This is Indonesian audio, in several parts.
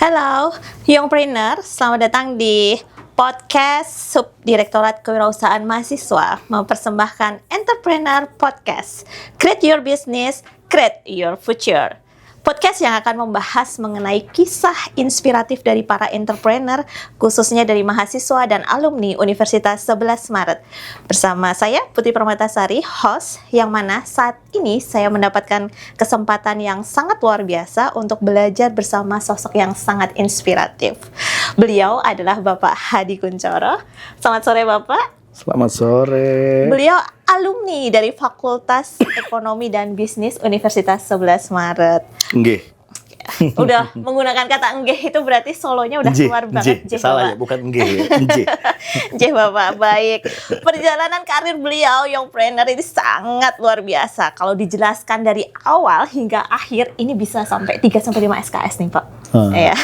Halo, Youngpreneur, selamat datang di podcast Subdirektorat Kewirausahaan Mahasiswa mempersembahkan Entrepreneur Podcast. Create your business, create your future. Podcast yang akan membahas mengenai kisah inspiratif dari para entrepreneur, khususnya dari mahasiswa dan alumni Universitas 11 Maret. Bersama saya, Putri Permatasari, host, yang mana saat ini saya mendapatkan kesempatan yang sangat luar biasa untuk belajar bersama sosok yang sangat inspiratif. Beliau adalah Bapak Hadi Kuncoro. Selamat sore, Bapak. Selamat sore. Beliau alumni dari Fakultas Ekonomi dan Bisnis Universitas 11 Maret. Nggih. Udah menggunakan kata enggih itu berarti solonya udah keluar banget. Salah ya, bukan nggih ya. Nggih Bapak, baik. Perjalanan karir beliau Youngpreneur ini sangat luar biasa. Kalau dijelaskan dari awal hingga akhir ini bisa sampai 3-5 SKS nih Pak. Ya.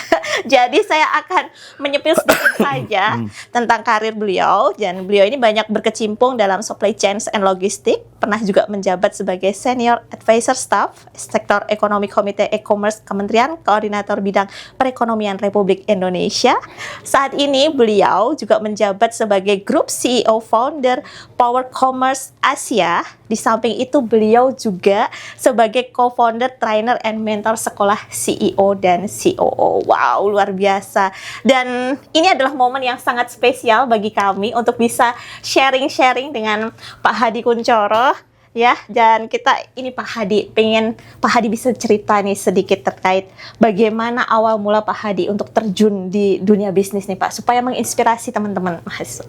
Jadi saya akan menyepil sedikit saja tentang karir beliau. Dan beliau ini banyak berkecimpung dalam supply chain and logistik. Pernah juga menjabat sebagai Senior Advisor Staff Sektor Ekonomi Komite E-Commerce Kementerian Koordinator Bidang Perekonomian Republik Indonesia. Saat ini beliau juga menjabat sebagai Group CEO Founder Power Commerce Asia. Di samping itu beliau juga sebagai co-founder, trainer, and mentor sekolah CEO dan COO. Wow, luar biasa. Dan ini adalah momen yang sangat spesial bagi kami untuk bisa sharing-sharing dengan Pak Hadi Kuncoro. Ya, dan kita ini Pak Hadi, pengen Pak Hadi bisa cerita nih sedikit terkait bagaimana awal mula Pak Hadi untuk terjun di dunia bisnis nih Pak, supaya menginspirasi teman-teman mahasiswa.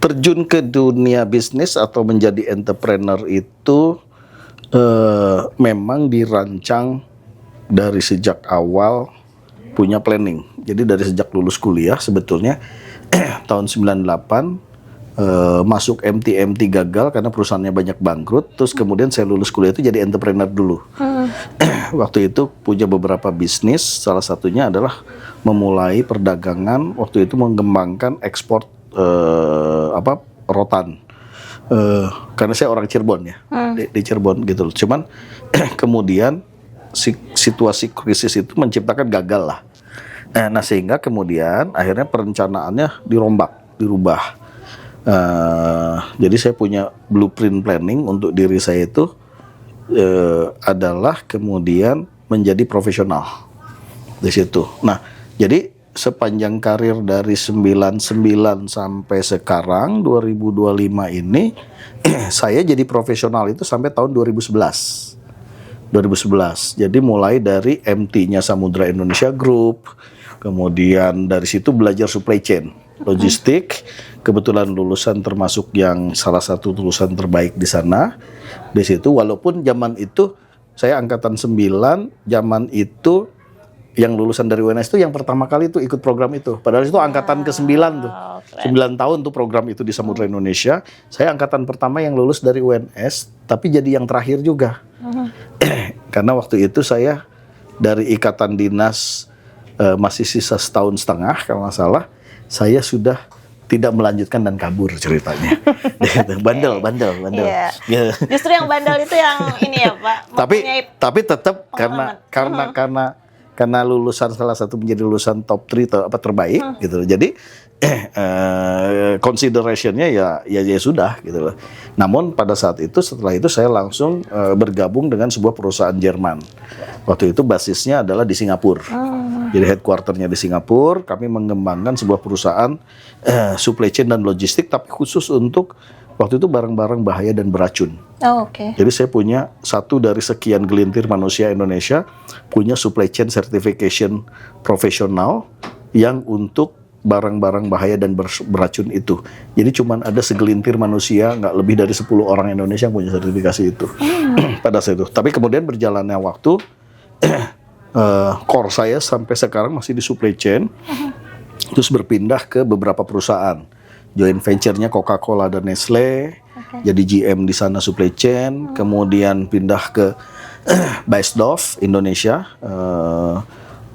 Terjun ke dunia bisnis atau menjadi entrepreneur itu memang dirancang dari sejak awal, punya planning. Jadi dari sejak lulus kuliah sebetulnya tahun 98 masuk MT gagal karena perusahaannya banyak bangkrut. Terus kemudian saya lulus kuliah itu jadi entrepreneur dulu. Waktu itu punya beberapa bisnis, salah satunya adalah memulai perdagangan. Waktu itu mengembangkan ekspor rotan. Karena saya orang Cirebon ya, di Cirebon gitu loh. Cuman kemudian situasi krisis itu menciptakan gagal lah. Nah sehingga kemudian akhirnya perencanaannya dirubah. Jadi saya punya blueprint planning untuk diri saya itu adalah kemudian menjadi profesional di situ. Nah, jadi sepanjang karir dari 99 sampai sekarang 2025 ini saya jadi profesional itu sampai tahun 2011. Jadi mulai dari MT-nya Samudra Indonesia Group, kemudian dari situ belajar supply chain, logistik. Kebetulan lulusan termasuk yang salah satu lulusan terbaik di sana. Di situ walaupun zaman itu saya angkatan 9, zaman itu yang lulusan dari UNS itu yang pertama kali itu ikut program itu. Padahal itu angkatan ke-9 tuh. 9 tahun tuh program itu di Samudra Indonesia. Saya angkatan pertama yang lulus dari UNS, tapi jadi yang terakhir juga. Karena waktu itu saya dari ikatan dinas masih sisa setahun setengah kalau nggak salah, saya sudah tidak melanjutkan dan kabur ceritanya. Bandel. Yeah. Justru yang bandel itu yang ini ya Pak. Tapi tetap karena lulusan salah satu menjadi lulusan top 3 terbaik gitu. Jadi considerationnya ya sudah gitu loh. Namun pada saat itu setelah itu saya langsung bergabung dengan sebuah perusahaan Jerman. Waktu itu basisnya adalah di Singapura. Jadi headquarternya di Singapura. Kami mengembangkan sebuah perusahaan supply chain dan logistik, tapi khusus untuk waktu itu barang-barang bahaya dan beracun. Jadi saya punya satu dari sekian gelintir manusia Indonesia punya supply chain certification profesional yang untuk barang-barang bahaya dan beracun itu. Jadi cuman ada segelintir manusia, nggak lebih dari 10 orang Indonesia yang punya sertifikasi itu pada saat itu. Tapi kemudian berjalannya waktu, core saya sampai sekarang masih di supply chain, terus berpindah ke beberapa perusahaan. Joint venture-nya Coca-Cola dan Nestle, jadi GM di sana supply chain, kemudian pindah ke Beiersdorf Indonesia.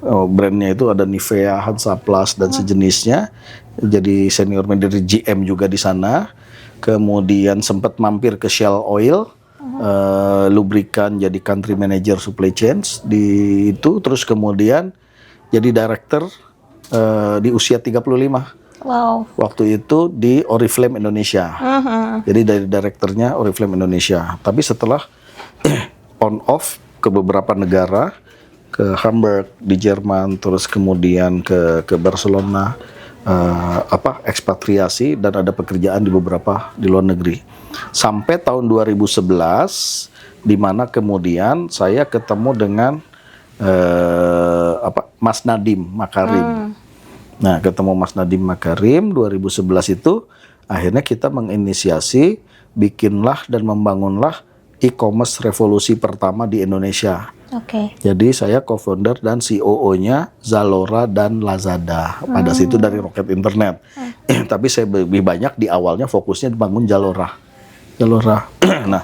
Brandnya itu ada Nivea, Hansaplast dan sejenisnya. Jadi senior manager GM juga di sana. Kemudian sempat mampir ke Shell Oil lubrikan, jadi country manager supply chains di itu, terus kemudian jadi director di usia 35. Wow. Waktu itu di Oriflame Indonesia. Jadi dari direkturnya Oriflame Indonesia. Tapi setelah on off ke beberapa negara, ke Hamburg di Jerman, terus kemudian ke Barcelona, ekspatriasi dan ada pekerjaan di beberapa di luar negeri. Sampai tahun 2011 di mana kemudian saya ketemu dengan Mas Nadiem Makarim. Nah, ketemu Mas Nadiem Makarim 2011 itu akhirnya kita menginisiasi bikinlah dan membangunlah e-commerce revolusi pertama di Indonesia. Oke. Jadi saya co-founder dan COO-nya Zalora dan Lazada. Pada situ dari Rocket Internet. Tapi saya lebih banyak di awalnya fokusnya dibangun Zalora. Nah,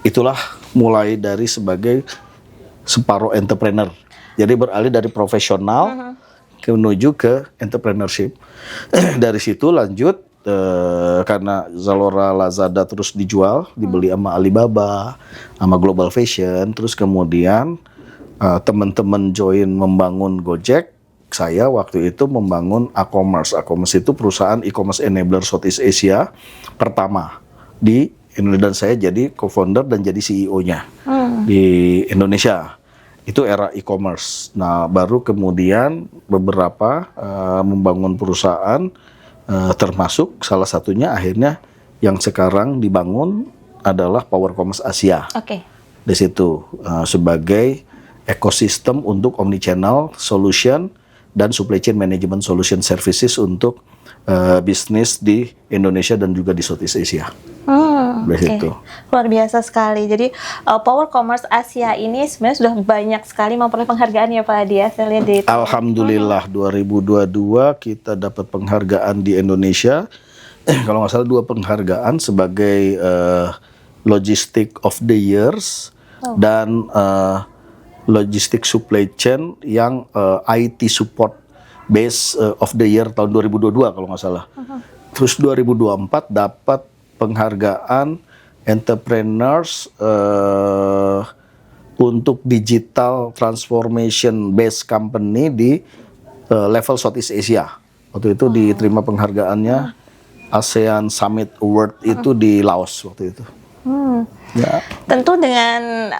itulah mulai dari sebagai separuh entrepreneur. Jadi beralih dari profesional menuju ke entrepreneurship. Dari situ lanjut karena Zalora Lazada terus dijual, dibeli sama Alibaba, sama Global Fashion, terus kemudian teman-teman join membangun Gojek. Saya waktu itu membangun A-commerce. A-commerce itu perusahaan e-commerce enabler Southeast Asia pertama di Indonesia, dan saya jadi co-founder dan jadi CEO-nya di Indonesia. Itu era e-commerce. Nah, baru kemudian beberapa membangun perusahaan, termasuk salah satunya akhirnya yang sekarang dibangun adalah Power Commerce Asia. Oke. Di situ sebagai ekosistem untuk omnichannel solution dan supply chain management solution services untuk bisnis di Indonesia dan juga di Southeast Asia. Oke. Luar biasa sekali. Jadi Power Commerce Asia ini sebenarnya sudah banyak sekali memperoleh penghargaan ya Pak Adi. Saya lihat di Alhamdulillah 2022 kita dapat penghargaan di Indonesia. Kalau nggak salah 2 penghargaan sebagai Logistic of the Years dan Logistic Supply Chain yang IT Support Base of the Year tahun 2022 kalau nggak salah. Terus 2024 dapat penghargaan Entrepreneurs untuk Digital Transformation Based Company di level Southeast Asia. Waktu itu diterima penghargaannya ASEAN Summit Award itu di Laos waktu itu. Ya. Tentu dengan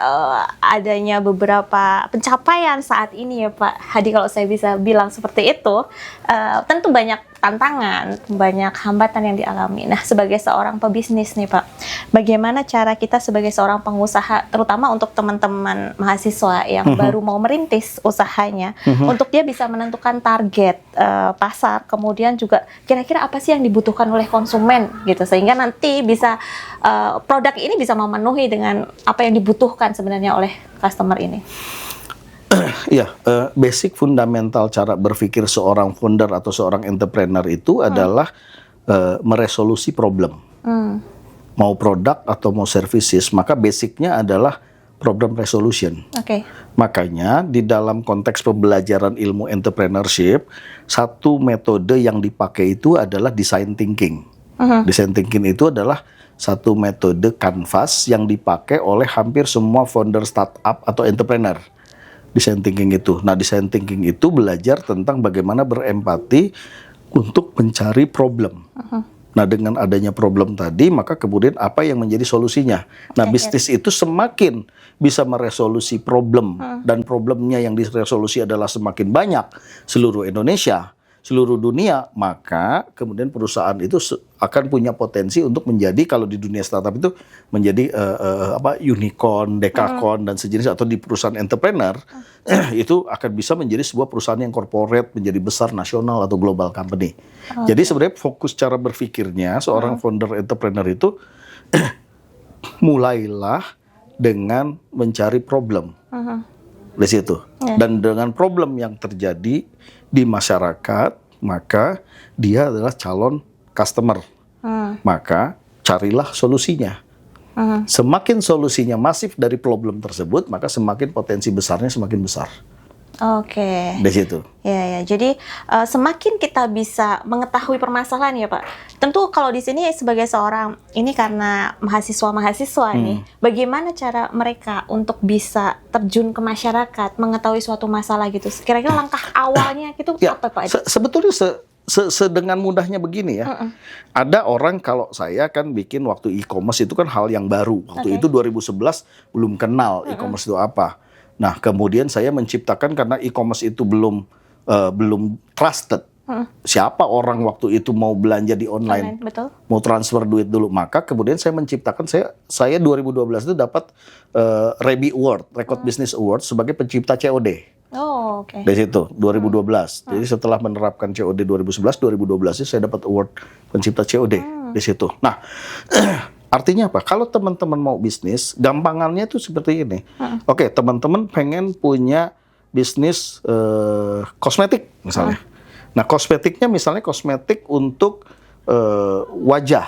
adanya beberapa pencapaian saat ini ya Pak Hadi, kalau saya bisa bilang seperti itu, tentu banyak tantangan, banyak hambatan yang dialami. Nah, sebagai seorang pebisnis nih Pak, bagaimana cara kita sebagai seorang pengusaha, terutama untuk teman-teman mahasiswa yang baru mau merintis usahanya, untuk dia bisa menentukan target pasar, kemudian juga kira-kira apa sih yang dibutuhkan oleh konsumen gitu, sehingga nanti bisa produk ini bisa memenuhi dengan apa yang dibutuhkan sebenarnya oleh customer ini. Ya, basic fundamental cara berpikir seorang founder atau seorang entrepreneur itu adalah meresolusi problem. Mau produk atau mau services, maka basicnya adalah problem resolution. Makanya di dalam konteks pembelajaran ilmu entrepreneurship, satu metode yang dipakai itu adalah design thinking. Design thinking itu adalah satu metode kanvas yang dipakai oleh hampir semua founder startup atau entrepreneur. Design thinking itu. Nah, design thinking itu belajar tentang bagaimana berempati untuk mencari problem. Nah, dengan adanya problem tadi, maka kemudian apa yang menjadi solusinya. Nah, bisnis itu semakin bisa meresolusi problem dan problemnya yang diresolusi adalah semakin banyak seluruh Indonesia, seluruh dunia, maka kemudian perusahaan itu akan punya potensi untuk menjadi, kalau di dunia startup itu menjadi unicorn, dekakorn dan sejenis, atau di perusahaan entrepreneur itu akan bisa menjadi sebuah perusahaan yang corporate, menjadi besar, nasional atau global company. Jadi sebenarnya fokus cara berpikirnya seorang founder entrepreneur itu mulailah dengan mencari problem di situ. Dan dengan problem yang terjadi di masyarakat, maka dia adalah calon customer. Maka carilah solusinya. Semakin solusinya masif dari problem tersebut, maka semakin potensi besarnya semakin besar. Oke. Di situ. Ya, jadi semakin kita bisa mengetahui permasalahan ya Pak. Tentu kalau di sini sebagai seorang ini karena mahasiswa nih, bagaimana cara mereka untuk bisa terjun ke masyarakat, mengetahui suatu masalah gitu. Kira-kira langkah awalnya gitu Ya, apa Pak? sebetulnya sedengan mudahnya begini ya. Ada orang, kalau saya kan bikin waktu e-commerce itu kan hal yang baru. Waktu itu 2011 belum kenal e-commerce itu apa. Nah, kemudian saya menciptakan, karena e-commerce itu belum trusted. Siapa orang waktu itu mau belanja di online, Betul. mau transfer duit dulu. Maka kemudian saya menciptakan, saya 2012 itu dapat REBI Award, Record Business Award sebagai pencipta COD. Oh, oke. Dari situ 2012. Jadi setelah menerapkan COD 2011, 2012 itu saya dapat award pencipta COD di situ. Nah, artinya apa? Kalau teman-teman mau bisnis, gampangannya itu seperti ini. Oke, teman-teman pengen punya bisnis kosmetik misalnya. Nah, kosmetiknya misalnya kosmetik untuk wajah.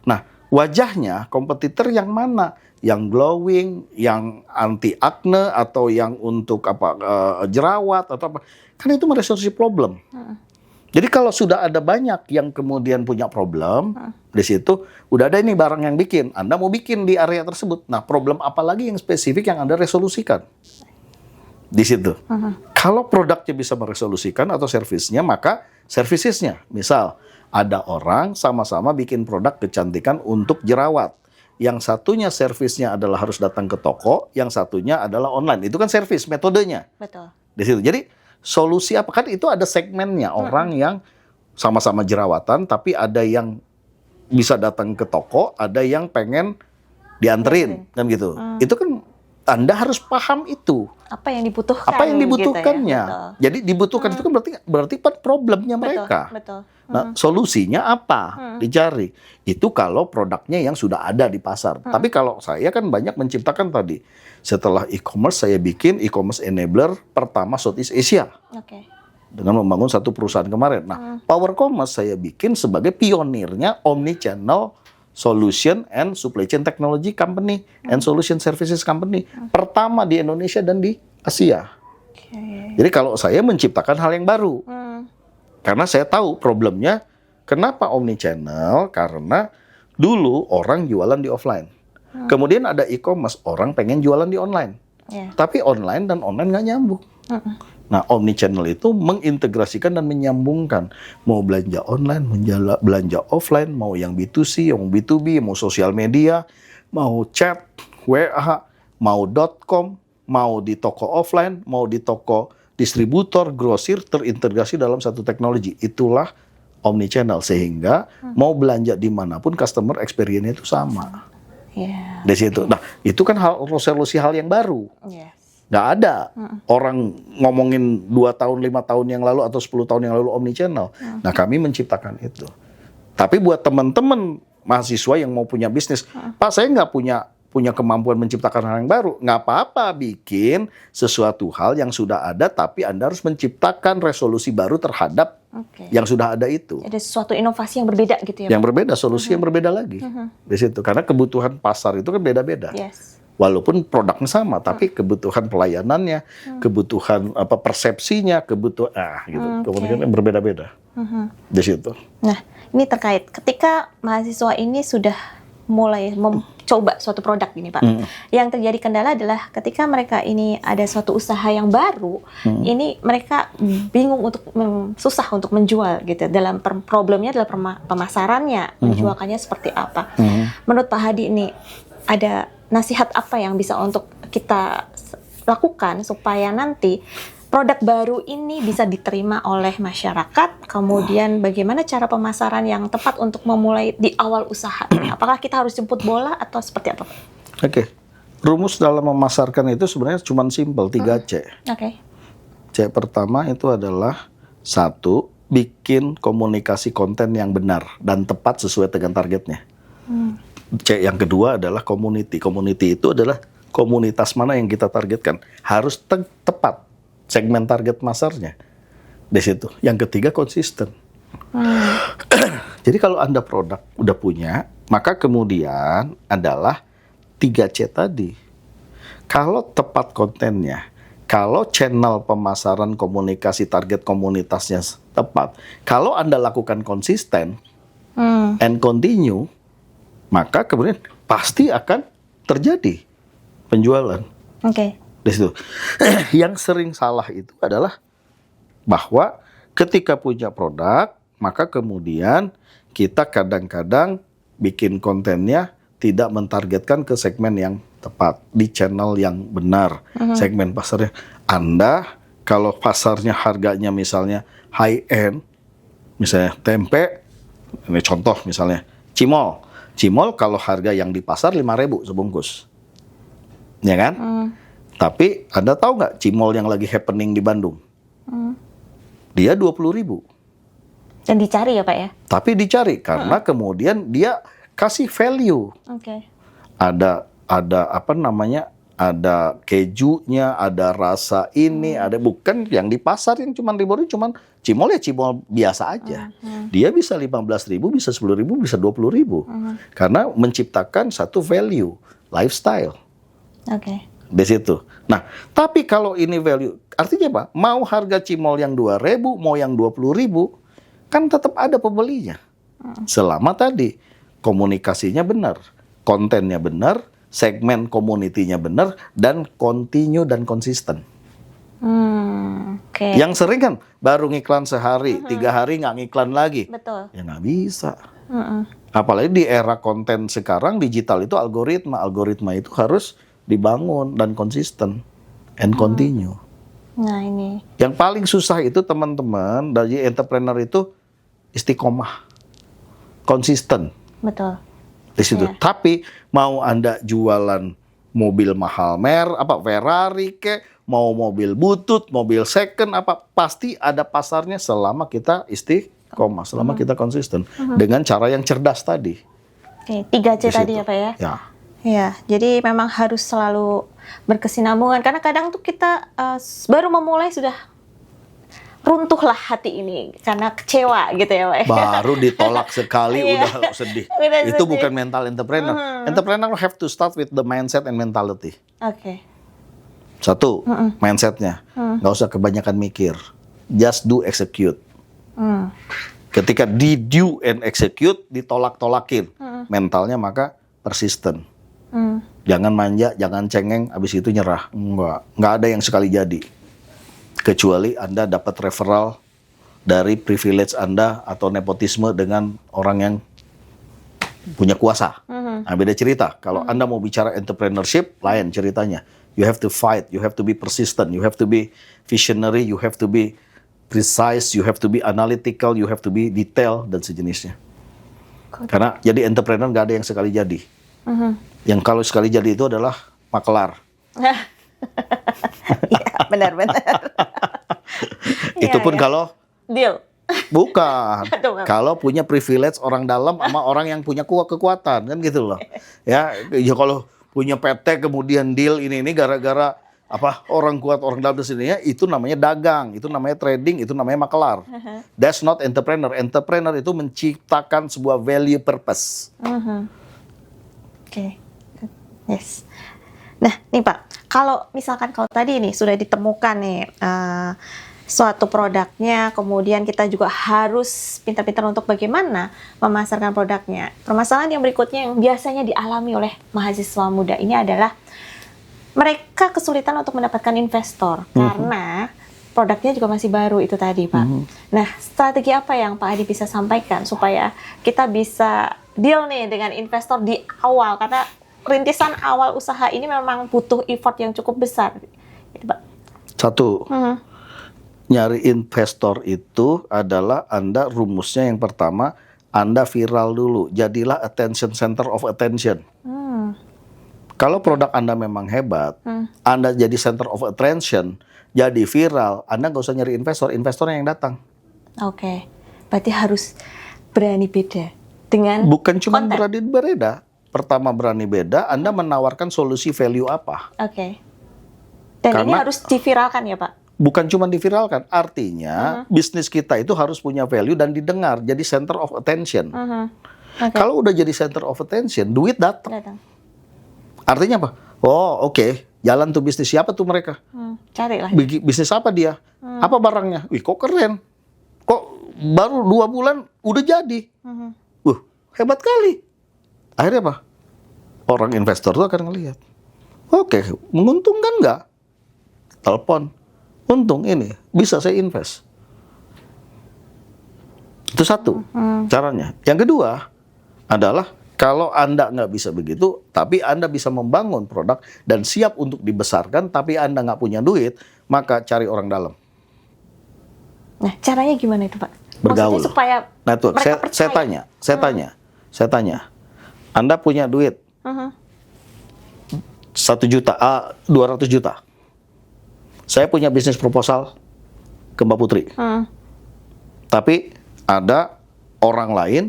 Nah, wajahnya kompetitor yang mana? Yang glowing, yang anti acne, atau yang untuk jerawat atau apa? Kan itu meresolusi problem. Jadi kalau sudah ada banyak yang kemudian punya problem, di situ udah ada ini barang yang bikin. Anda mau bikin di area tersebut. Nah, problem apa lagi yang spesifik yang Anda resolusikan? Di situ. Kalau produknya bisa meresolusikan atau servisnya, maka servicesnya. Misal, ada orang sama-sama bikin produk kecantikan untuk jerawat. Yang satunya servisnya adalah harus datang ke toko, yang satunya adalah online. Itu kan servis, metodenya. Betul. Di situ. Jadi solusi apa? Kan itu ada segmennya, orang yang sama-sama jerawatan, tapi ada yang bisa datang ke toko, ada yang pengen dianterin, kan gitu. Itu kan Anda harus paham itu. Apa yang dibutuhkan? Apa yang dibutuhkannya? Gitu ya? Jadi dibutuhkan itu kan berarti problemnya mereka. Betul. Nah, solusinya apa? Dicari. Itu kalau produknya yang sudah ada di pasar. Tapi kalau saya kan banyak menciptakan tadi. Setelah e-commerce, saya bikin e-commerce enabler pertama Southeast Asia. Oke. Dengan membangun satu perusahaan kemarin. Nah, Power Commerce saya bikin sebagai pionirnya omnichannel solution and supply chain technology company and solution services company. Pertama di Indonesia dan di Asia. Okay. Jadi kalau saya menciptakan hal yang baru. Karena saya tahu problemnya, kenapa omnichannel? Karena dulu orang jualan di offline. Kemudian ada e-commerce, orang pengen jualan di online. Tapi online dan online nggak nyambung. Nah, omnichannel itu mengintegrasikan dan menyambungkan. Mau belanja online, belanja offline, mau yang B2C, yang B2B, mau sosial media, mau chat, WA, mau .com, mau di toko offline, mau di toko distributor, grosir, terintegrasi dalam satu teknologi. Itulah omnichannel, sehingga mau belanja dimanapun customer experience-nya itu sama. Di situ. Nah, itu kan solusi hal yang baru. Nggak ada orang ngomongin 2 tahun, 5 tahun yang lalu atau 10 tahun yang lalu omnichannel. Nah, kami menciptakan itu. Tapi buat teman-teman mahasiswa yang mau punya bisnis, Pak, saya nggak punya kemampuan menciptakan hal yang baru. Nggak apa-apa bikin sesuatu hal yang sudah ada, tapi Anda harus menciptakan resolusi baru terhadap yang sudah ada itu. Ada sesuatu inovasi yang berbeda gitu ya, Pak? Yang berbeda, solusi yang berbeda lagi. Di situ. Karena kebutuhan pasar itu kan beda-beda. Walaupun produknya sama, tapi kebutuhan pelayanannya, kebutuhan persepsinya, kebutuhan gitu. Kemudian yang berbeda-beda di situ. Nah, ini terkait ketika mahasiswa ini sudah mulai mencoba suatu produk ini, Pak. Yang terjadi kendala adalah ketika mereka ini ada suatu usaha yang baru, ini mereka bingung susah untuk menjual gitu. Dalam problemnya adalah pemasarannya, menjualkannya seperti apa. Menurut Pak Hadi ini ada nasihat apa yang bisa untuk kita lakukan supaya nanti produk baru ini bisa diterima oleh masyarakat, kemudian bagaimana cara pemasaran yang tepat untuk memulai di awal usaha? Apakah kita harus jemput bola atau seperti apa? Oke. Rumus dalam memasarkan itu sebenarnya cuma simpel, 3C. C pertama itu adalah 1, bikin komunikasi konten yang benar dan tepat sesuai dengan targetnya. C yang kedua adalah community. Community itu adalah komunitas mana yang kita targetkan. Harus tepat segmen target pasarnya. Di situ. Yang ketiga konsisten. Jadi kalau Anda produk udah punya, maka kemudian adalah 3C tadi. Kalau tepat kontennya, kalau channel pemasaran komunikasi target komunitasnya tepat, kalau Anda lakukan konsisten and continue, maka kemudian pasti akan terjadi penjualan. Oke. Di situ. Yang sering salah itu adalah bahwa ketika punya produk, maka kemudian kita kadang-kadang bikin kontennya tidak mentargetkan ke segmen yang tepat, di channel yang benar, segmen pasarnya. Anda kalau pasarnya harganya misalnya high end, misalnya tempe, ini contoh misalnya cimol. Cimol kalau harga yang di pasar 5.000 sebungkus. Ya kan? Tapi Anda tahu nggak cimol yang lagi happening di Bandung? Dia 20.000. Dan dicari ya Pak ya? Tapi dicari karena kemudian dia kasih value. Oke. Ada apa namanya? Ada kejunya, ada rasa ini, ada bukan yang di pasar yang cuma ribuan, cuma cimol ya cimol biasa aja. Dia bisa 15.000, bisa 10.000, bisa 20.000. Karena menciptakan satu value, lifestyle. Oke. Di situ. Nah, tapi kalau ini value, artinya apa? Mau harga cimol yang 2.000, mau yang 20.000, kan tetap ada pembelinya. Selama tadi komunikasinya benar, kontennya benar, segmen community-nya benar, dan continue dan konsisten. Oke. Yang sering kan baru ngiklan sehari, 3 hari nggak ngiklan lagi. Betul. Ya nggak bisa. Apalagi di era konten sekarang, digital itu algoritma itu harus dibangun dan konsisten and continue. Nah ini. Yang paling susah itu teman-teman dari entrepreneur itu istiqomah, konsisten Betul. di situ. Iya. Tapi mau Anda jualan mobil mahal Ferrari mau mobil butut, mobil second pasti ada pasarnya selama kita istiqomah, selama kita konsisten dengan cara yang cerdas tadi. Oke, 3C Di tadi situ. ya Pak ya? Ya. Ya, jadi memang harus selalu berkesinambungan karena kadang tuh kita baru memulai sudah runtuhlah hati ini karena kecewa gitu ya Pak. Baru ditolak sekali Iya. udah sedih. Udah Itu sedih. bukan mental entrepreneur. Entrepreneur have to start with the mindset and mentality. Oke. Satu, mindsetnya. Nggak usah kebanyakan mikir. Just do, execute. Ketika di do and execute, ditolak-tolakin. Mentalnya maka persisten. Jangan manja, jangan cengeng, abis itu nyerah. Nggak ada yang sekali jadi. Kecuali Anda dapat referral dari privilege Anda atau nepotisme dengan orang yang punya kuasa. Nah, beda cerita. Kalau Anda mau bicara entrepreneurship, lain ceritanya. You have to fight, you have to be persistent, you have to be visionary, you have to be precise, you have to be analytical, you have to be detail, dan sejenisnya. Karena jadi entrepreneur nggak ada yang sekali jadi. Yang kalau sekali jadi itu adalah makelar. Iya, benar-benar. Itu Iya, pun iya. kalau Deal. bukan. Aduh, Bang. Kalau punya privilege orang dalam sama orang yang punya kekuatan kan gitu loh. Ya kalau punya PT kemudian deal ini gara-gara orang kuat orang dalam di sini ya, itu namanya dagang, itu namanya trading, itu namanya makelar. That's not entrepreneur. Entrepreneur itu menciptakan sebuah value purpose. Oke. Yes. Nah, nih Pak, kalau misalkan kalau tadi nih sudah ditemukan nih suatu produknya, kemudian kita juga harus pintar-pintar untuk bagaimana memasarkan produknya. Permasalahan yang berikutnya yang biasanya dialami oleh mahasiswa muda ini adalah mereka kesulitan untuk mendapatkan investor karena produknya juga masih baru itu tadi, Pak. Nah, strategi apa yang Pak Adi bisa sampaikan supaya kita bisa deal nih dengan investor di awal, karena rintisan awal usaha ini memang butuh effort yang cukup besar. Gitu, Pak. Satu, nyari investor itu adalah Anda rumusnya yang pertama, Anda viral dulu. Jadilah attention center of attention. Kalau produk Anda memang hebat, Anda jadi center of attention, jadi viral, Anda nggak usah nyari investornya yang datang. Oke. Berarti harus berani beda dengan Bukan cuma konten. berani beda. Pertama berani beda, Anda menawarkan solusi value apa. Oke. Dan ini Karena- harus diviralkan ya, Pak? Bukan cuma diviralkan, artinya bisnis kita itu harus punya value dan didengar, jadi center of attention. Oke. Kalau udah jadi center of attention, duit datang. Datang. Artinya apa? Oh, oke. Jalan tuh bisnis. Siapa tuh mereka? Carilah. Bisnis apa dia? Apa barangnya? Wih, kok keren. Kok baru 2 bulan udah jadi. Hebat kali. Akhirnya apa? Orang investor tuh akan ngelihat. Oke, menguntungkan nggak? Telepon. Untung ini, bisa saya invest. Itu satu caranya. Yang kedua adalah kalau Anda nggak bisa begitu, tapi Anda bisa membangun produk dan siap untuk dibesarkan, tapi Anda nggak punya duit, maka cari orang dalam. Nah, caranya gimana itu, Pak? Bergaul. Maksudnya supaya Network. mereka Saya percaya. tanya. Anda punya duit 1 juta, 200 juta. Saya punya bisnis proposal ke Mbak Putri. Tapi ada orang lain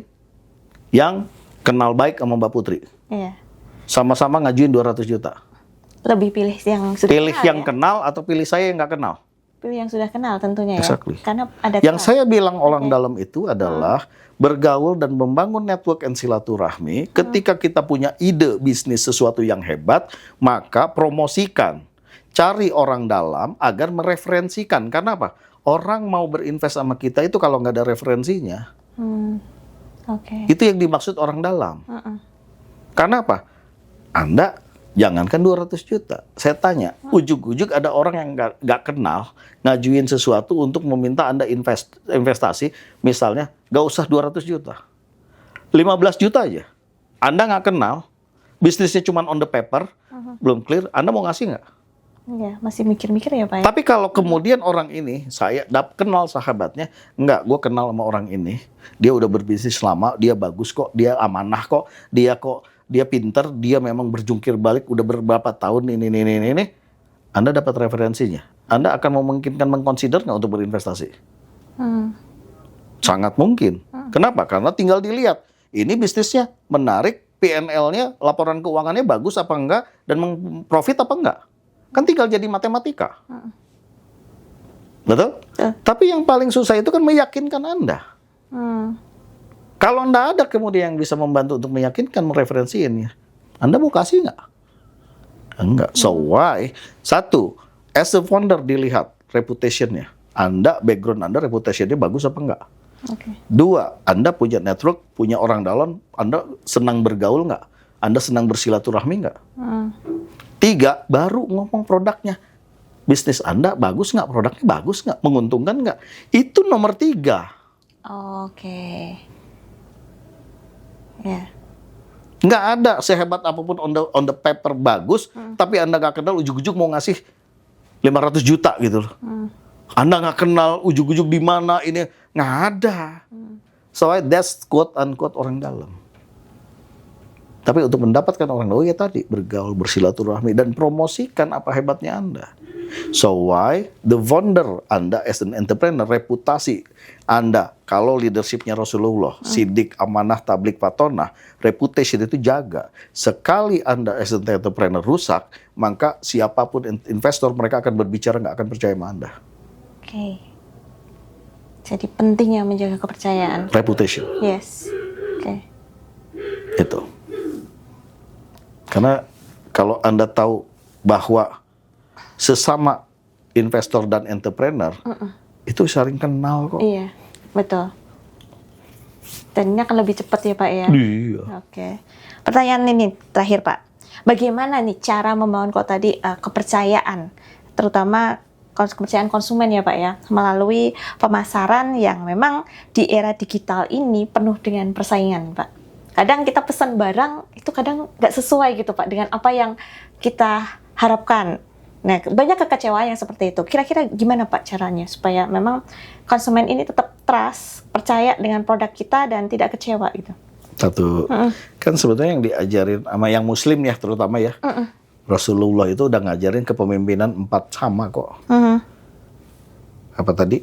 yang kenal baik sama Mbak Putri. Iya. Sama-sama ngajuin 200 juta. Lebih pilih yang sudah Pilih kenal, yang ya? kenal atau pilih saya yang nggak kenal? Pilih yang sudah kenal tentunya ya. Exactly. Karena ada Yang trust. saya bilang orang dalam itu adalah bergaul dan membangun network and silaturahmi. Ketika kita punya ide bisnis sesuatu yang hebat, maka promosikan. Cari orang dalam agar mereferensikan. Karena apa? Orang mau berinvest sama kita itu kalau nggak ada referensinya. Oke. Itu yang dimaksud orang dalam. Karena apa? Anda jangankan 200 juta. Saya tanya, ujuk-ujuk ada orang yang nggak kenal ngajuin sesuatu untuk meminta Anda investasi. Misalnya, nggak usah 200 juta. 15 juta aja. Anda nggak kenal, bisnisnya cuma on the paper, belum clear, Anda mau ngasih nggak? Iya, masih mikir-mikir ya, Pak ya? Tapi kalau kemudian orang ini, saya kenal sahabatnya, enggak, gue kenal sama orang ini, dia udah berbisnis lama, dia bagus kok, dia amanah kok, dia pinter, dia memang berjungkir balik, udah beberapa tahun ini. Anda dapat referensinya. Anda akan memungkinkan mengconsider nggak untuk berinvestasi? Sangat mungkin. Kenapa? Karena tinggal dilihat, ini bisnisnya menarik, P&L-nya, laporan keuangannya bagus apa enggak, dan profit apa enggak. Kan tinggal jadi matematika. Betul? Tapi yang paling susah itu kan meyakinkan Anda. Kalau Anda ada kemudian yang bisa membantu untuk meyakinkan, mereferensiin ya, Anda mau kasih nggak? Enggak. So why? Satu, as a founder dilihat reputation-nya. Anda, background Anda, reputation-nya bagus apa enggak? Dua, Anda punya network, punya orang dalam, Anda senang bergaul nggak? Anda senang bersilaturahmi nggak? Tiga, baru ngomong produknya. Bisnis Anda bagus nggak? Produknya bagus nggak? Menguntungkan nggak? Itu nomor 3. Oke. Ya. Nggak ada sehebat apapun on the paper bagus, tapi Anda nggak kenal, ujuk-ujuk mau ngasih 500 juta gitu loh. Anda nggak kenal ujuk-ujuk di mana ini, nggak ada. So that's quote unquote orang dalam. Tapi untuk mendapatkan orang dalam ya tadi bergaul, bersilaturahmi dan promosikan apa hebatnya Anda. So why the founder Anda as an entrepreneur, reputasi Anda kalau leadershipnya Rasulullah, sidik, amanah, tablik, fatonah, reputation itu jaga. Sekali Anda as an entrepreneur rusak, maka siapapun investor mereka akan berbicara nggak akan percaya sama Anda. Oke. Jadi pentingnya menjaga kepercayaan. Reputation. Yes. Oke. Itu. Karena kalau Anda tahu bahwa sesama investor dan entrepreneur itu saling kenal kok. Iya, betul. Dan ini akan lebih cepat ya Pak ya? Iya. Oke. Pertanyaan ini terakhir Pak. Bagaimana nih cara membangun kok tadi kepercayaan, terutama kepercayaan konsumen ya Pak ya, melalui pemasaran yang memang di era digital ini penuh dengan persaingan Pak. Kadang kita pesan barang itu kadang nggak sesuai gitu Pak dengan apa yang kita harapkan. Nah, banyak kekecewaan yang seperti itu. Kira-kira gimana Pak caranya supaya memang konsumen ini tetap trust, percaya dengan produk kita dan tidak kecewa gitu? Satu, kan sebetulnya yang diajarin sama yang Muslim ya terutama ya, Rasulullah itu udah ngajarin kepemimpinan 4 sama kok. Apa tadi?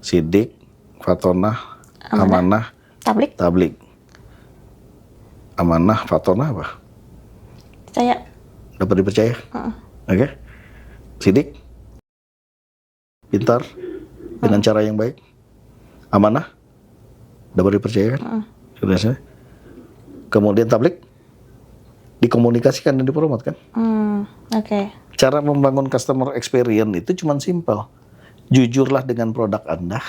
Sidik, fatonah, amanah, Tablik? tablik. Amanah, fatonah apa? Percaya. Dapat dipercaya? Oke. Sidik, pintar, dengan cara yang baik. Amanah, dapat dipercaya kan? Kemudian tablik, dikomunikasikan dan dipromot kan. Oke. Cara membangun customer experience itu cuma simpel. Jujurlah dengan produk Anda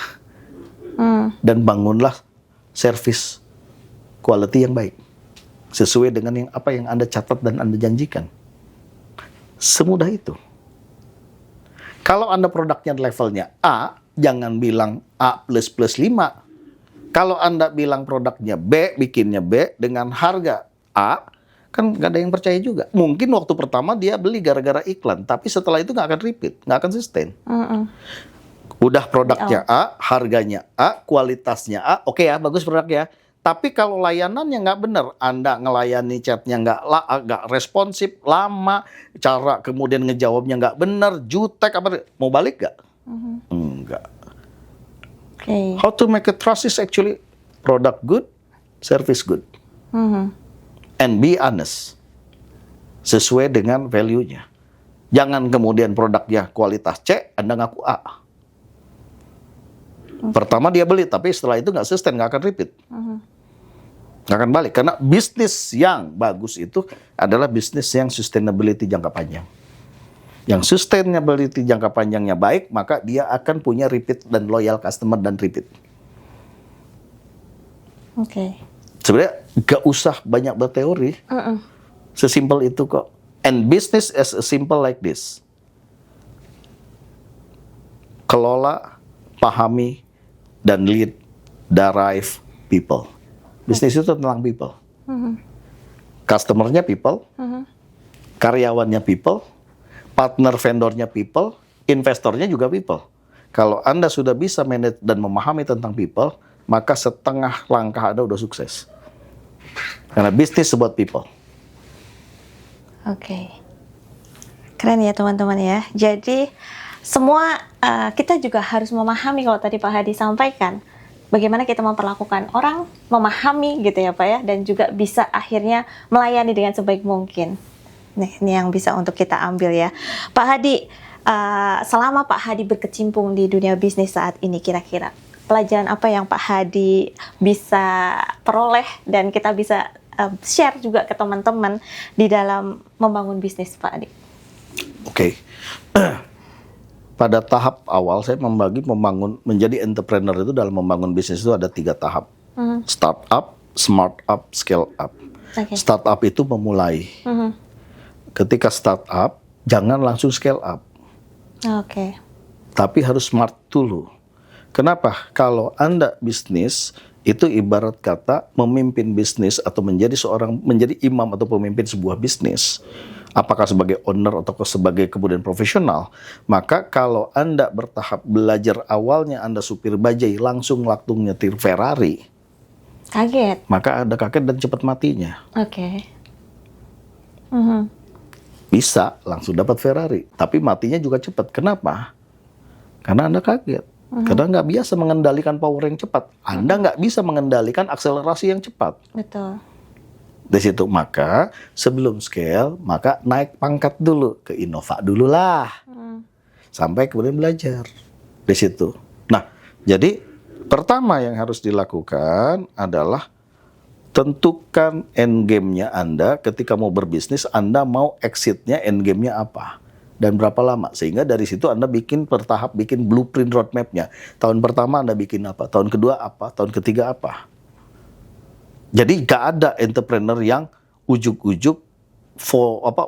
dan bangunlah service quality yang baik sesuai dengan apa yang Anda catat dan Anda janjikan. Semudah itu. Kalau Anda produknya levelnya A, jangan bilang A++5. Kalau Anda bilang produknya B, bikinnya B dengan harga A, kan nggak ada yang percaya juga. Mungkin waktu pertama dia beli gara-gara iklan, tapi setelah itu nggak akan repeat, nggak akan sustain. Udah produknya A, harganya A, kualitasnya A, oke ya, bagus produknya. Tapi kalau layanannya nggak benar, Anda ngelayani chatnya nggak responsif, lama, cara kemudian ngejawabnya nggak benar, jutek, mau balik nggak? Enggak. Okay. How to make a trust is actually product good, service good. And be honest. Sesuai dengan value-nya. Jangan kemudian produknya kualitas C, Anda ngaku A. Pertama dia beli, tapi setelah itu nggak sustain, nggak akan repeat. Nggak akan balik. Karena bisnis yang bagus itu adalah bisnis yang sustainability jangka panjang. Yang sustainability jangka panjangnya baik, maka dia akan punya repeat dan loyal customer dan repeat. Oke. Sebenarnya nggak usah banyak berteori. Sesimpel itu kok. And business is simple like this. Kelola, pahami, dan lead, derive people. Bisnis itu tentang people. Customer-nya people, karyawannya people, partner vendornya people, investornya juga people. Kalau Anda sudah bisa manage dan memahami tentang people, maka setengah langkah Anda udah sukses. Karena bisnis about people. Oke. Keren ya teman-teman ya. Jadi semua kita juga harus memahami, kalau tadi Pak Hadi sampaikan, bagaimana kita memperlakukan orang, memahami gitu ya Pak ya, dan juga bisa akhirnya melayani dengan sebaik mungkin. Nih, ini yang bisa untuk kita ambil ya. Pak Hadi, selama Pak Hadi berkecimpung di dunia bisnis saat ini, kira-kira pelajaran apa yang Pak Hadi bisa peroleh dan kita bisa share juga ke teman-teman di dalam membangun bisnis Pak Hadi? Oke. Pada tahap awal saya menjadi entrepreneur itu dalam membangun bisnis itu ada 3 tahap. Startup, smart up, scale up. Okay. Startup itu memulai. Ketika startup, jangan langsung scale up. Oke. Tapi harus smart dulu. Kenapa? Kalau Anda bisnis, itu ibarat kata memimpin bisnis atau menjadi imam atau pemimpin sebuah bisnis. Apakah sebagai owner atau sebagai kemudian profesional, maka kalau Anda bertahap belajar awalnya Anda supir bajai langsung waktu nyetir Ferrari, kaget. Maka Anda kaget dan cepat matinya. Oke. Bisa langsung dapat Ferrari, tapi matinya juga cepat. Kenapa? Karena Anda kaget. Karena nggak biasa mengendalikan power yang cepat. Anda nggak bisa mengendalikan akselerasi yang cepat. Betul. Di situ maka sebelum scale, maka naik pangkat dulu ke Innova dulu lah, sampai kemudian belajar di situ. Nah, jadi pertama yang harus dilakukan adalah tentukan end game-nya Anda ketika mau berbisnis. Anda mau exit-nya, end game-nya apa dan berapa lama, sehingga dari situ Anda bikin bertahap, bikin blueprint roadmap-nya. Tahun pertama Anda bikin apa, tahun kedua apa, tahun ketiga apa. Jadi gak ada entrepreneur yang ujuk-ujuk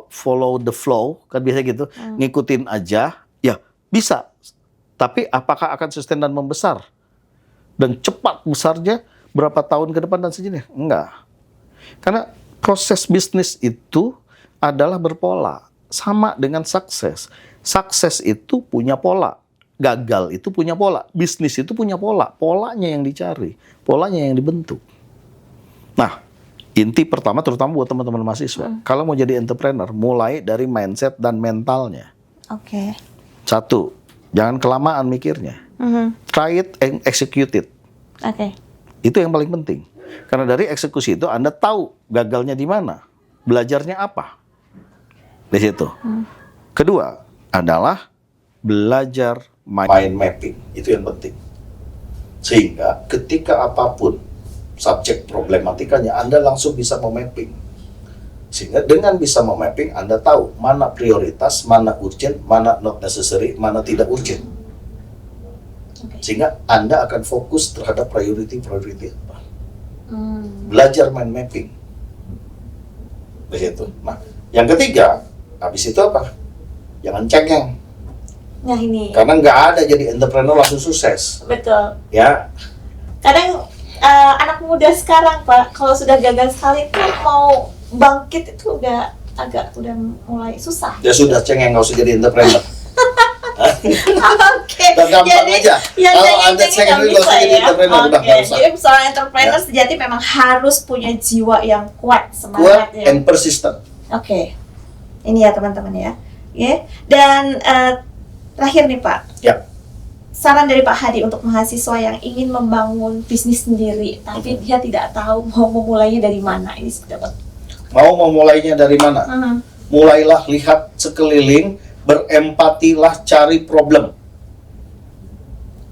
follow the flow, kan biasa gitu, ngikutin aja, ya bisa. Tapi apakah akan sustain dan membesar? Dan cepat besarnya berapa tahun ke depan dan sejenis? Enggak. Karena proses bisnis itu adalah berpola. Sama dengan sukses. Sukses itu punya pola. Gagal itu punya pola. Bisnis itu punya pola. Polanya yang dicari. Polanya yang dibentuk. Nah, inti pertama terutama buat teman-teman mahasiswa, kalau mau jadi entrepreneur, mulai dari mindset dan mentalnya. Oke. 1, jangan kelamaan mikirnya. Try it and execute it. Oke. Itu yang paling penting. Karena dari eksekusi itu Anda tahu gagalnya di mana, belajarnya apa. Di situ. Kedua adalah belajar mind mapping. Itu yang penting. Sehingga ketika apapun subjek problematikanya, Anda langsung bisa memapping. Sehingga dengan bisa memapping, Anda tahu mana prioritas, mana urgent, mana not necessary, mana tidak urgent. Oke. Sehingga Anda akan fokus terhadap priority apa. Hmm. Belajar mind mapping. Begitu. Nah, yang ketiga, habis itu apa? Jangan cengeng. Nah ini. Karena nggak ada jadi entrepreneur langsung sukses. Betul. Ya, Kadang anak muda sekarang Pak, kalau sudah gagal sekali tuh mau bangkit itu udah mulai susah. ya sudah cengeng, nggak usah jadi entrepreneur. Oke. Dan gampang aja. Kalau Anda cengeng, nggak usah jadi entrepreneur, udah nggak usah. Jadi seorang entrepreneur sejati memang harus punya jiwa yang kuat, semangat Kuat ya. and persistent. Oke. Ini ya teman-teman ya. Ya. Dan terakhir nih Pak. Ya. Saran dari Pak Hadi untuk mahasiswa yang ingin membangun bisnis sendiri, tapi dia tidak tahu mau memulainya dari mana. Ini seperti apa? Mau memulainya dari mana? Mulailah lihat sekeliling, berempatilah, cari problem.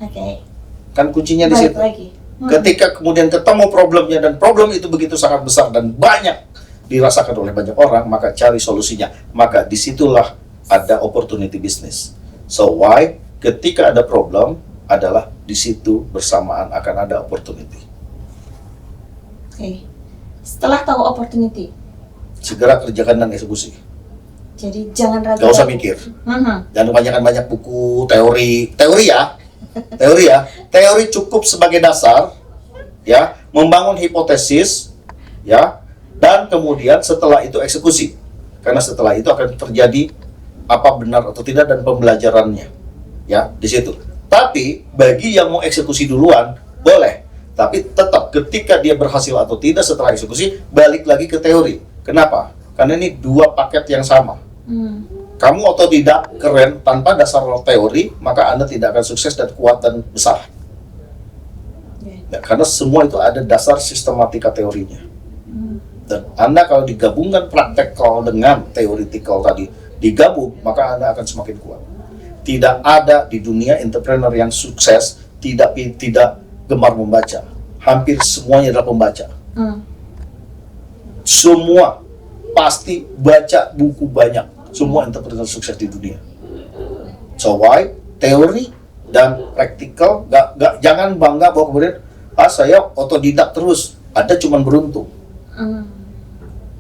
Oke. Kan kuncinya di Balik situ. lagi. Ketika kemudian ketemu problemnya dan problem itu begitu sangat besar dan banyak dirasakan oleh banyak orang, maka cari solusinya. Maka disitulah ada opportunity bisnis. So why? Ketika ada problem adalah di situ bersamaan akan ada opportunity. Oke. Setelah tahu opportunity, Segera kerjakan dan eksekusi. jadi jangan ragu. Gak usah mikir. Jangan kebanyakan banyak buku teori. Teori ya. Teori cukup sebagai dasar, ya, membangun hipotesis, ya, dan kemudian setelah itu eksekusi. Karena setelah itu akan terjadi apa benar atau tidak dan pembelajarannya. Ya, di situ. Tapi bagi yang mau eksekusi duluan, boleh. Tapi tetap ketika dia berhasil atau tidak setelah eksekusi, balik lagi ke teori. Kenapa? Karena ini dua paket yang sama. Kamu otodidak keren tanpa dasar teori, maka Anda tidak akan sukses dan kuat dan besar. Ya, karena semua itu ada dasar sistematika teorinya. Dan Anda kalau digabungkan praktekal dengan teoretikal tadi, digabung, maka Anda akan semakin kuat. Tidak ada di dunia entrepreneur yang sukses tidak gemar membaca. Hampir semuanya adalah pembaca. Semua pasti baca buku banyak. Semua entrepreneur sukses di dunia. So why? Teori dan praktikal. Jangan bangga bahwa kemudian saya otodidak terus. Ada cuman beruntung.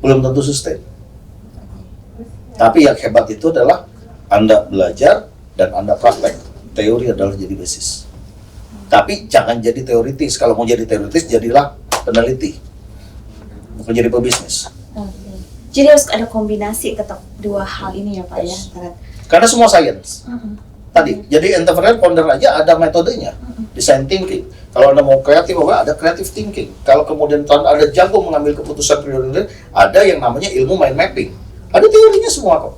Belum tentu sustain. Tapi yang hebat itu adalah Anda belajar dan Anda praktek. Teori adalah jadi basis. Tapi jangan jadi teoritis. Kalau mau jadi teoritis, jadilah peneliti. Bukan jadi pebisnis. Jadi harus ada kombinasi tetap dua hal ini ya Pak ya. Karena semua science. Tadi, jadi entrepreneur founder aja ada metodenya. Design thinking. Kalau Anda mau kreatif, ada creative thinking. Kalau kemudian Anda jago mengambil keputusan prioritas, ada yang namanya ilmu mind mapping. Ada teorinya semua kok.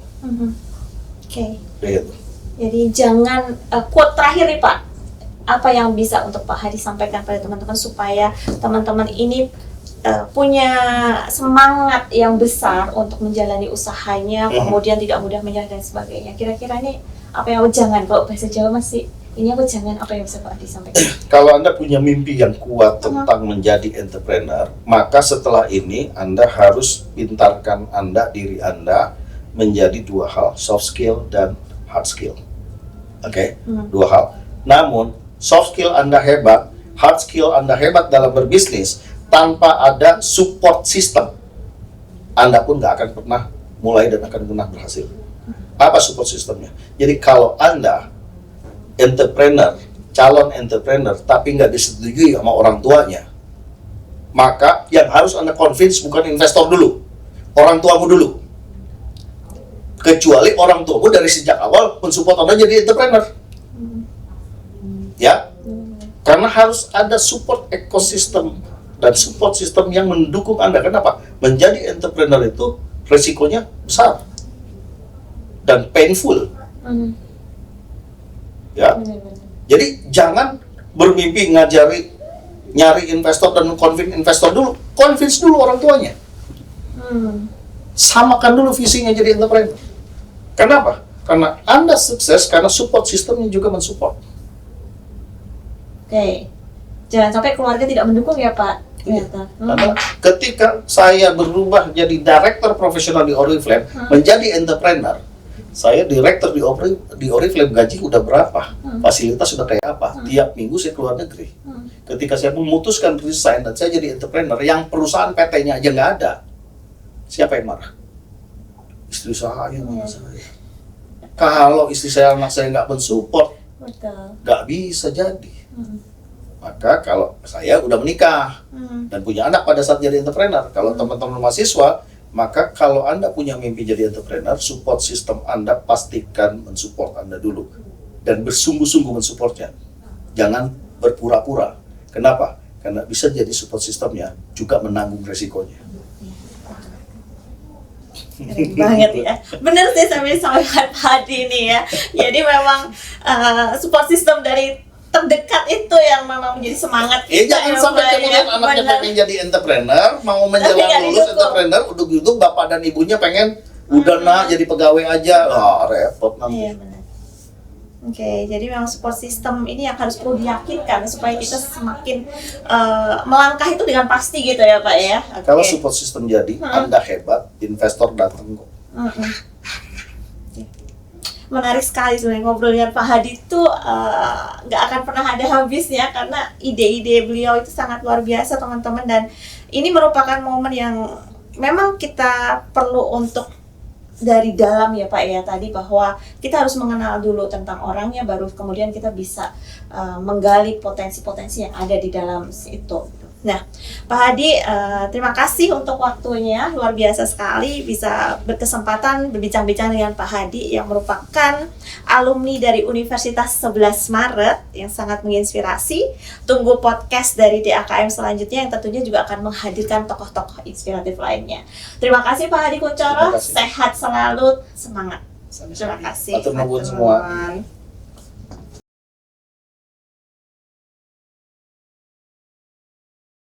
Oke. Begitu. Jadi jangan quote terakhir nih Pak, apa yang bisa untuk Pak Hadi sampaikan pada teman-teman supaya teman-teman ini punya semangat yang besar untuk menjalani usahanya, kemudian tidak mudah menyerah dan sebagainya. Kira-kira ini apa yang jangan, kalau bahasa Jawa masih ini apa jangan, apa yang bisa Pak Hadi sampaikan? Kalau Anda punya mimpi yang kuat tentang menjadi entrepreneur, maka setelah ini Anda harus pintarkan diri Anda menjadi dua hal, soft skill dan hard skill. Oke, dua hal. Namun, soft skill Anda hebat, hard skill Anda hebat dalam berbisnis, tanpa ada support system, Anda pun nggak akan pernah mulai dan akan pernah berhasil. Apa support systemnya? Jadi kalau Anda entrepreneur, calon entrepreneur, tapi nggak disetujui sama orang tuanya, maka yang harus Anda convince bukan investor dulu, orang tuamu dulu. Kecuali orang tuamu dari sejak awal mensupport Anda jadi entrepreneur. Ya, karena harus ada support ekosistem dan support system yang mendukung Anda. Kenapa? Menjadi entrepreneur itu resikonya besar dan painful. Ya, jadi jangan bermimpi nyari investor dan convince investor dulu. Convince dulu orang tuanya. Samakan dulu visinya jadi entrepreneur. Kenapa? Karena Anda sukses karena support sistemnya juga mensupport. Oke. Jangan sampai keluarga tidak mendukung ya Pak. Ternyata. Karena ketika saya berubah jadi director profesional di Oriflame, menjadi entrepreneur, saya director di Oriflame, gaji udah berapa, fasilitas sudah kayak apa, tiap minggu saya keluar negeri. Ketika saya memutuskan resign dan saya jadi entrepreneur, yang perusahaan PT-nya aja nggak ada, siapa yang marah? Istri saya, anak saya. Kalau istri saya, anak saya nggak mensupport, Betul. nggak bisa jadi. Maka kalau saya udah menikah dan punya anak pada saat jadi entrepreneur, kalau teman-teman mahasiswa, maka kalau Anda punya mimpi jadi entrepreneur, support system Anda pastikan mensupport Anda dulu dan bersungguh-sungguh mensupportnya. Jangan berpura-pura. Kenapa? Karena bisa jadi support sistemnya juga menanggung resikonya. Keren banget ya. Bener sih sampai Pak Hadi ini ya. Jadi memang support system dari terdekat itu yang memang menjadi semangat kita. Jangan sampai kemudian anaknya pengen jadi entrepreneur, mau menjelang lulus entrepreneur, udah bapak dan ibunya pengen udah jadi pegawai aja, repot nanti. Iya benar. Oke, jadi memang support system ini yang harus perlu diyakinkan supaya kita semakin melangkah itu dengan pasti gitu ya Pak ya. Kalau support system jadi, Anda hebat, investor datang kok. Menarik sekali sebenarnya ngobrol dengan Pak Hadi itu nggak akan pernah ada habisnya karena ide-ide beliau itu sangat luar biasa teman-teman, dan ini merupakan momen yang memang kita perlu untuk dari dalam ya Pak ya, tadi bahwa kita harus mengenal dulu tentang orangnya, baru kemudian kita bisa menggali potensi-potensi yang ada di dalam situ. Nah, Pak Hadi, terima kasih untuk waktunya, luar biasa sekali bisa berkesempatan berbincang-bincang dengan Pak Hadi yang merupakan alumni dari Universitas 11 Maret yang sangat menginspirasi. Tunggu podcast dari DAKM selanjutnya yang tentunya juga akan menghadirkan tokoh-tokoh inspiratif lainnya. Terima kasih Pak Hadi Kunchoro, sehat selalu, semangat. Terima kasih. Matur nuwun semua.